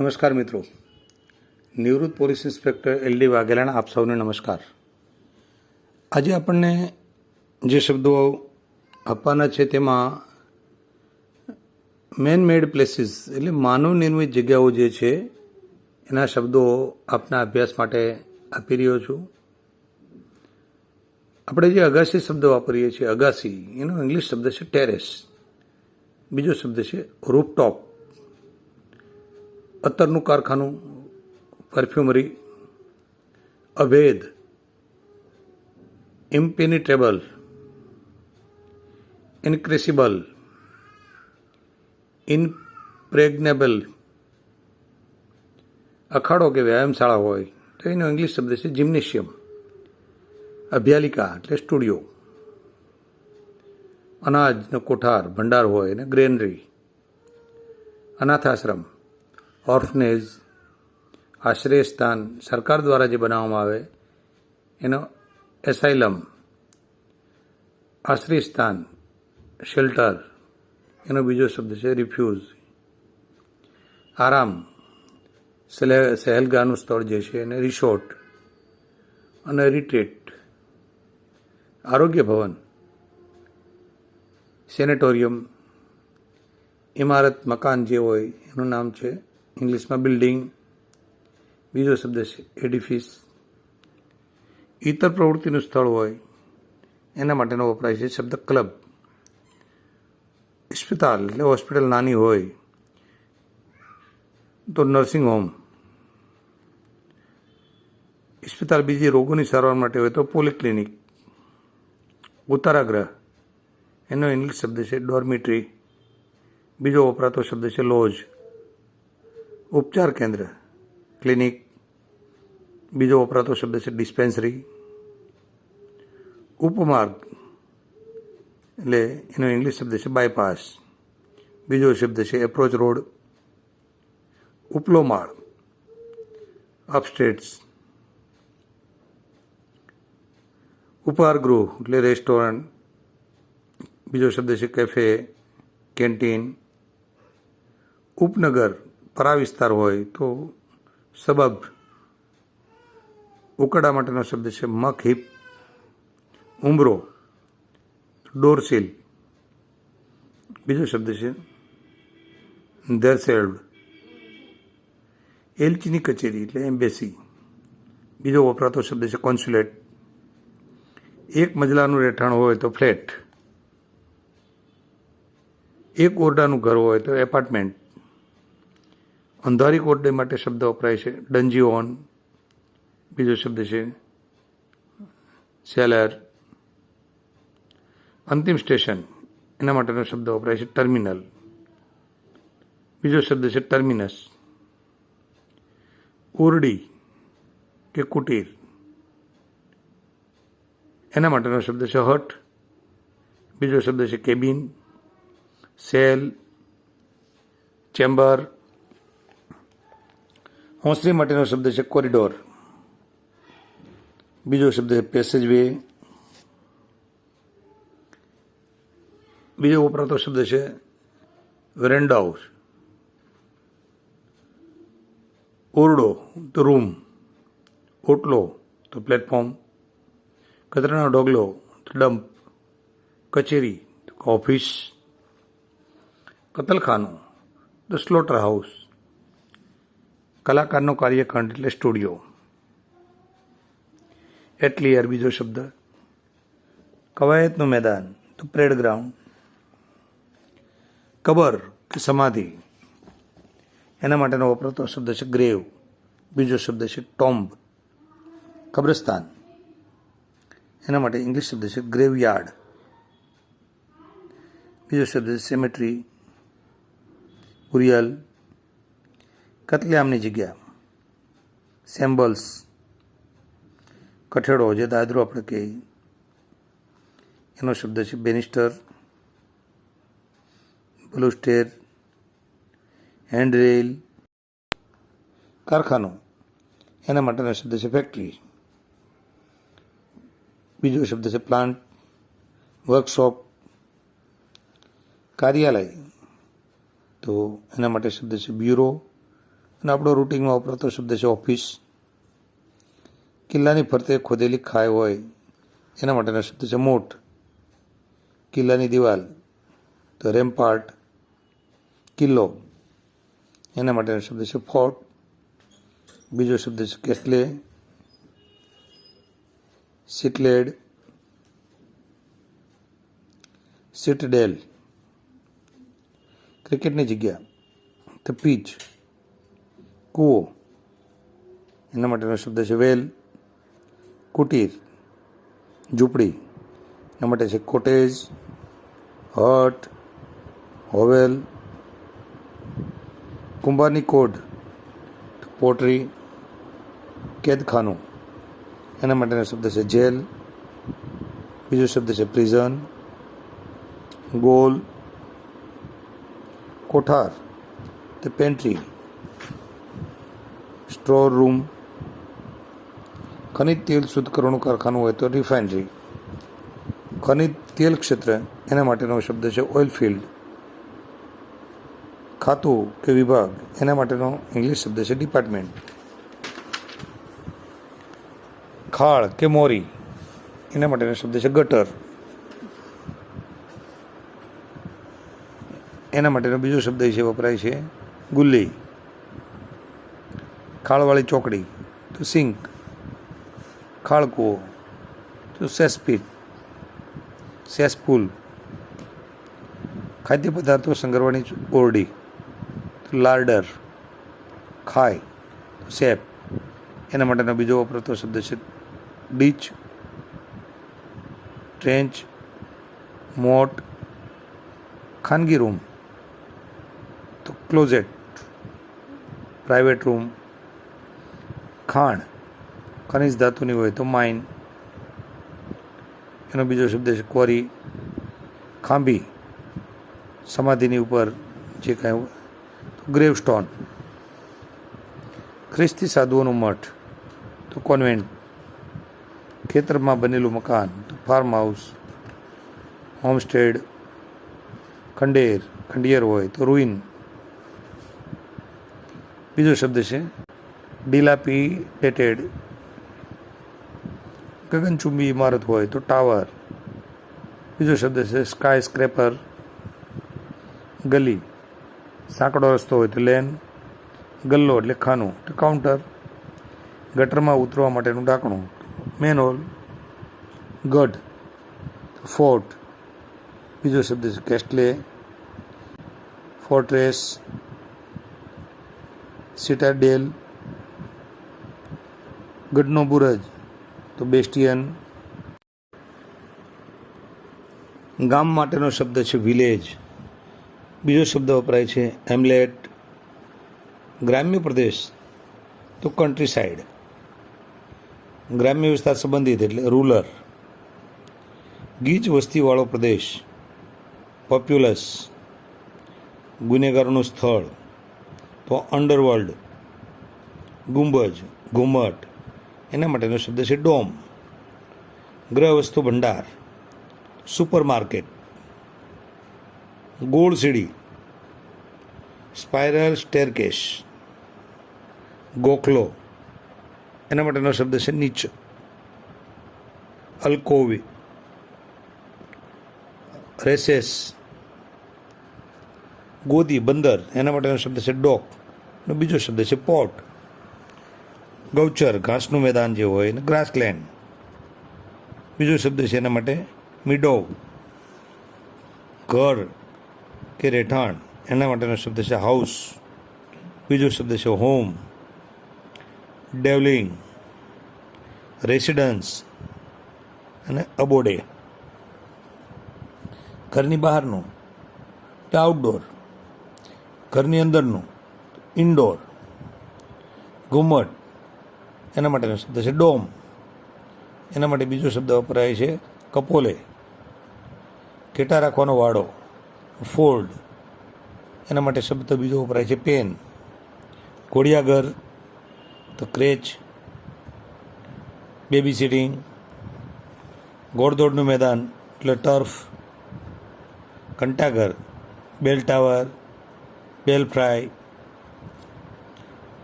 નમસ્કાર મિત્રો, નિવૃત્ત પોલીસ ઇન્સ્પેક્ટર LD વાઘેલાના આપ સૌને નમસ્કાર. આજે આપણને જે શબ્દો આપવાના છે તેમાં મેન મેડ પ્લેસીસ એટલે માનવ નિર્મિત જગ્યાઓ જે છે એના શબ્દો આપના અભ્યાસ માટે આપી રહ્યો છું. આપણે જે અગાસી શબ્દ વાપરીએ છીએ, અગાસી એનો ઇંગ્લિશ શબ્દ છે ટેરેસ, બીજો શબ્દ છે રૂફટોપ, અત્તરનું કારખાનું, પરફ્યુમરી, અભેદ, ઇમ્પેનિટ્રેબલ, ઇનક્રેસિબલ, ઇનપ્રેગ્નેબલ. અખાડો કે વ્યાયામશાળા હોય તો એનો ઇંગ્લિશ શબ્દ છે જિમ્નેશિયમ. અભ્યાલિકા એટલે સ્ટુડિયો. અનાજનો કોઠાર, ભંડાર હોય ને ગ્રેનરી. અનાથાશ્રમ, ઓર્ફનેજ, આશ્રય સ્થાન સરકાર દ્વારા જે બનાવવામાં આવે એનો એસાઇલમ. આશ્રય સ્થાન, શેલ્ટર, એનો બીજો શબ્દ છે રિફ્યુઝ. આરામ, સહેલગાહનું સ્થળ જે છે એને રિસોર્ટ અને રિટ્રીટ. આરોગ્ય ભવન, સેનેટોરિયમ, ઇમારત, મકાન જે હોય એનું નામ છે ઇંગ્લિશમાં બિલ્ડિંગ, બીજો શબ્દ છે એડિફિસ. ઇતર પ્રવૃત્તિનું સ્થળ હોય એના માટેનો વપરાય છે શબ્દ ક્લબ. હોસ્પિટલ એટલે હોસ્પિટલ નાની હોય તો નર્સિંગ હોમ. હોસ્પિટલ બીજી રોગોની સારવાર માટે હોય તો પોલિક્લિનિક. ઉત્તરાગ્રહ એનો ઇંગ્લિશ શબ્દ છે ડોર્મિટરી, બીજો વપરાતો શબ્દ છે લોજ. ઉપચાર કેન્દ્ર, ક્લિનિક, બીજો વપરાતો શબ્દ છે ડિસ્પેન્સરી. ઉપમાર્ગ એટલે એનો ઇંગ્લિશ શબ્દ છે બાયપાસ, બીજો શબ્દ છે એપ્રોચ રોડ. ઉપલો માળ, અપસ્ટેટ્સ. ઉપહારગૃહ એટલે રેસ્ટોરન્ટ, બીજો શબ્દ છે કેફે, કેન્ટીન. ઉપનગર પરા વિસ્તાર હોય તો સબબ. ઉકરડા માટેનો શબ્દ છે મક હિપ. ઉંબરો, ડોરસીલ, બીજો શબ્દ છે ધેરસેલ્ડ. એલચીની કચેરી એટલે એમ્બેસી, બીજો વપરાતો શબ્દ છે કોન્સ્યુલેટ. એક મજલાનું રહેઠાણ હોય તો ફ્લેટ. એક ઓરડાનું ઘર હોય તો એપાર્ટમેન્ટ. અંધારી કોટડી માટે શબ્દ વપરાય છે ડંજીઓન, બીજો શબ્દ છે સેલર. અંતિમ સ્ટેશન એના માટેનો શબ્દ વપરાય છે ટર્મિનલ, બીજો શબ્દ છે ટર્મિનસ. ઓરડી કે કુટીર એના માટેનો શબ્દ છે હટ, બીજો શબ્દ છે કેબિન, સેલ, ચેમ્બર. હોંસરી માટેનો શબ્દ છે કોરિડોર, બીજો શબ્દ છે પેસેજ વે, બીજો વપરાતો શબ્દ છે વેરેન્ડાઉસ. ઓરડો તો રૂમ, ઓટલો તો પ્લેટફોર્મ, કચરાનો ઢગલો તો ડમ્પ, કચેરી તો ઓફિસ, કતલખાનું તો સ્લોટર હાઉસ, કલાકારનો કાર્યખંડ એટલે સ્ટુડિયો. એટલિયર બીજો શબ્દ. કવાયતનું મેદાન તો પરેડ ગ્રાઉન્ડ. કબર કે સમાધિ એના માટેનો વપરાતો શબ્દ છે ગ્રેવ, બીજો શબ્દ છે ટોમ્બ. કબ્રસ્તાન એના માટે ઇંગ્લિશ શબ્દ છે ગ્રેવયાર્ડ, બીજો શબ્દ છે સેમેટ્રી, બુરિયલ. કતલેઆમની જગ્યા, સેમ્બલ્સ. કઠેડો જે દાદરો આપણે કહીએ એનો શબ્દ છે બેનિસ્ટર. બલુસ્ટેર, હેન્ડરેલ. કારખાનું એના માટેનો શબ્દ છે ફેક્ટરી, બીજો શબ્દ છે પ્લાન્ટ, વર્કશોપ. કાર્યાલય તો એના માટે શબ્દ છે બ્યુરો અને આપણો રૂટિનમાં વપરાતો શબ્દ છે ઓફિસ. કિલ્લાની ફરતે ખોદેલી ખાઈ હોય એના માટેનો શબ્દ છે મોટ. કિલ્લાની દિવાલ તો રેમ્પાર્ટ. કિલ્લો એના માટેનો શબ્દ છે ફોર્ટ. બીજો શબ્દ છે કેસ્લે, સિટલેડ, સિટડેલ. ક્રિકેટની જગ્યા તો પીચ. કૂવો એના માટેનો શબ્દ છે વેલ. કુટીર ઝૂંપડી એના માટે છે કોટેજ, હટ, હોવેલ. કુંભારની કોડ પોટરી. કેદખાનું એના માટેનો શબ્દ છે જેલ. બીજો શબ્દ છે પ્રિઝન. ગોલ. કોઠાર તે પેન્ટ્રી. Store room. ખનિજ તેલ શુદ્ધ કરવાનું કારખાનું હોય તો રિફાઇનરી. ખનિજ તેલ ક્ષેત્ર એના માટેનો શબ્દ છે ઓઇલ ફિલ્ડ. ખાતું કે વિભાગ એના માટેનો ઇંગ્લિશ શબ્દ છે ડિપાર્ટમેન્ટ. ખાળ કે મોરી એના માટેનો શબ્દ છે ગટર. એના માટેનો બીજો શબ્દ છે વપરાય છે ગુલ્લી. ખાળવાળી ચોકડી તો સિંક. ખાળકૂવો તો સેસપીટ, સેસપુલ. ખાદ્ય પદાર્થો સંગ્રહવાની ઓરડી તો લાર્ડર. ખાય તો શેપ. એના માટેનો બીજો વપરાતો શબ્દ છે ડીચ, ટ્રેન્ચ, મોટ. ખાનગી રૂમ તો ક્લોઝેટ, પ્રાઇવેટ રૂમ. ખાણ ખનિજ ધાતુની હોય તો માઇન. એનો બીજો શબ્દ છે ક્વોરી. ખાંભી સમાધિની ઉપર જે કાંઈ હોય તો ગ્રેવસ્ટોન. ખ્રિસ્તી સાધુઓનું મઠ તો કોન્વેન્ટ. ખેતરમાં બનેલું મકાન તો ફાર્મ હાઉસ, હોમસ્ટેડ. ખંડિયર હોય તો રૂઇન. બીજો શબ્દ છે ડિલાપિડેટેડ. ગગનચુંબી ઇમારત હોય તો ટાવર. બીજો શબ્દ છે સ્કાય સ્ક્રેપર. ગલી સાંકડો રસ્તો હોય તો લેન. ગલ્લો એટલે ખાનું તો કાઉન્ટર. ગટરમાં ઉતરવા માટેનું ઢાંકણું મેનહોલ. ગઢ ફોર્ટ. બીજો શબ્દ છે કેસ્ટલે, ફોર્ટ્રેસ, સિટાડેલ. ગઢનો બુરજ તો બેસ્ટિયન. ગામ માટેનો શબ્દ છે વિલેજ. બીજો શબ્દ વપરાય છે હેમલેટ. ગ્રામ્ય પ્રદેશ તો કન્ટ્રી સાઇડ. ગ્રામ્ય વિસ્તાર સંબંધિત એટલે રૂરલ. ગીચ વસ્તીવાળો પ્રદેશ પોપ્યુલસ. ગુનેગારોનું સ્થળ તો અંડરવર્લ્ડ. ગુંબજ, ઘુમ્મટ એના માટેનો શબ્દ છે ડોમ. ગૃહ વસ્તુ ભંડાર, સુપર માર્કેટ. ગોળ સીડી, સ્પાઇરલ સ્ટેરકેસ. ગોખલો એના માટેનો શબ્દ છે નીચ. અલ્કોવી, રેસેસ. ગોદી બંદર એના માટેનો શબ્દ છે ડોક. અને બીજો શબ્દ છે પોર્ટ. ગૌચર ઘાસનું મેદાન જે હોય ને ગ્રાસલેન્ડ. બીજો શબ્દ છે એના માટે મિડો. ઘર કે રહેઠાણ એના માટેનો શબ્દ છે હાઉસ. બીજો શબ્દ છે હોમ. ડેવલિંગ, રેસિડન્સ અને અબોડે. ઘરની બહારનું તો આઉટડોર. ઘરની અંદરનું ઇન્ડોર. ઘુમ્મટ એના માટેનો શબ્દ છે ડોમ. એના માટે બીજો શબ્દ વપરાય છે કપોલે. ઘેટા રાખવાનો વાડો ફોલ્ડ. એના માટે શબ્દ બીજો વપરાય છે પેન. ઘોડિયાઘર તો ક્રેચ. Baby sitting. ઘોડદોડનું મેદાન એટલે ટર્ફ. ઘંટાઘર બેલ ટાવર, બેલ ફ્રાય.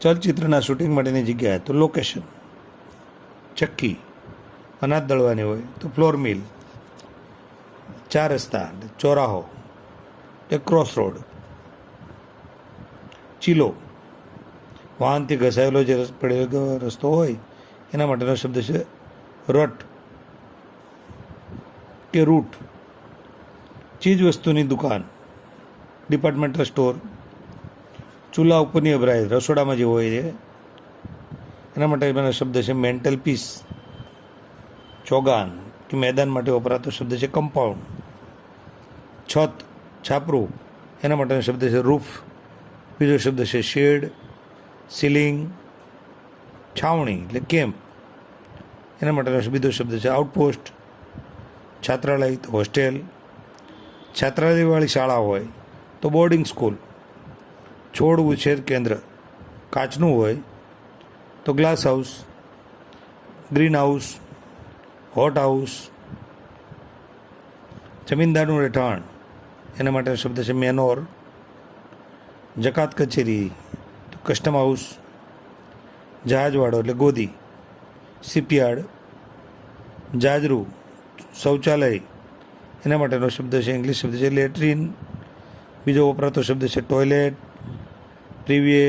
ચલચિત્રના શૂટિંગ માટેની જગ્યાએ તો લોકેશન. ચક્કી, અનાજ દળવાની હોય તો ફ્લોર મિલ. 4 રસ્તા એટલે ચોરાહો એટલે ક્રોસ રોડ. ચીલો, વાહનથી ઘસાયેલો જે પડેલો રસ્તો હોય એના માટેનો શબ્દ છે રટ કે રૂટ. ચીજ વસ્તુની દુકાન, ડિપાર્ટમેન્ટલ સ્ટોર. ચૂલા ઉપરની અભરાય, રસોડામાં જે હોય છે એના માટેનો શબ્દ છે મેન્ટલ પીસ. ચોગાન કે મેદાન માટે વપરાતો શબ્દ છે કમ્પાઉન્ડ. છત, છાપરું, એના માટેનો શબ્દ છે રૂફ. બીજો શબ્દ છે શેડ, સીલિંગ. છાવણી એટલે કેમ્પ, એના માટેનો બીજો શબ્દ છે આઉટપોસ્ટ. છાત્રાલય તો હોસ્ટેલ. છાત્રાલયવાળી શાળા હોય તો બોર્ડિંગ સ્કૂલ. છોડ ઉછેર કેન્દ્ર કાચનું હોય તો glass house. Green house, hot house. જમીનદારનું રહેઠાણ, એના માટેનો શબ્દ છે મેનોર. જકાત કચેરી તો કસ્ટમ હાઉસ. જહાજવાળો એટલે ગોદી. શિપયાર્ડ, જાજરૂ, શૌચાલય, એના માટેનો શબ્દ છે ઇંગ્લિશ શબ્દ છે લેટ્રિન. બીજો વપરાતો શબ્દ છે ટોયલેટ, પ્રિવીએ,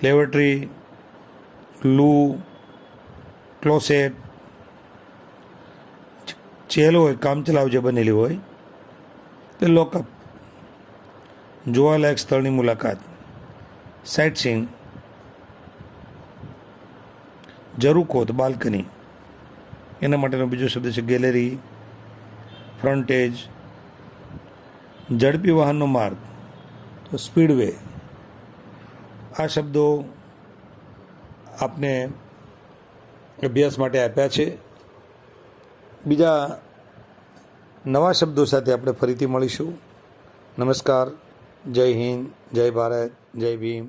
લેબોરેટરી, લૂ, ક્લોસેટ. ચેલ હોય કામચલાઉ જે બનેલી હોય તે લોકઅપ. જોવાલાયક સ્થળની મુલાકાત, સાઇટ સીઈંગ. ઝરૂખો તો બાલ્કની, એના માટેનો બીજો શબ્દ છે ગેલેરી, ફ્રન્ટેજ. ઝડપી વાહનનો માર્ગ તો સ્પીડવે. આ શબ્દો આપને અભ્યાસ માટે આપ્યા છે. બીજા નવા શબ્દો સાથે આપણે ફરીથી મળીશું. નમસ્કાર. જય હિન્દ, જય ભારત, જય ભીમ.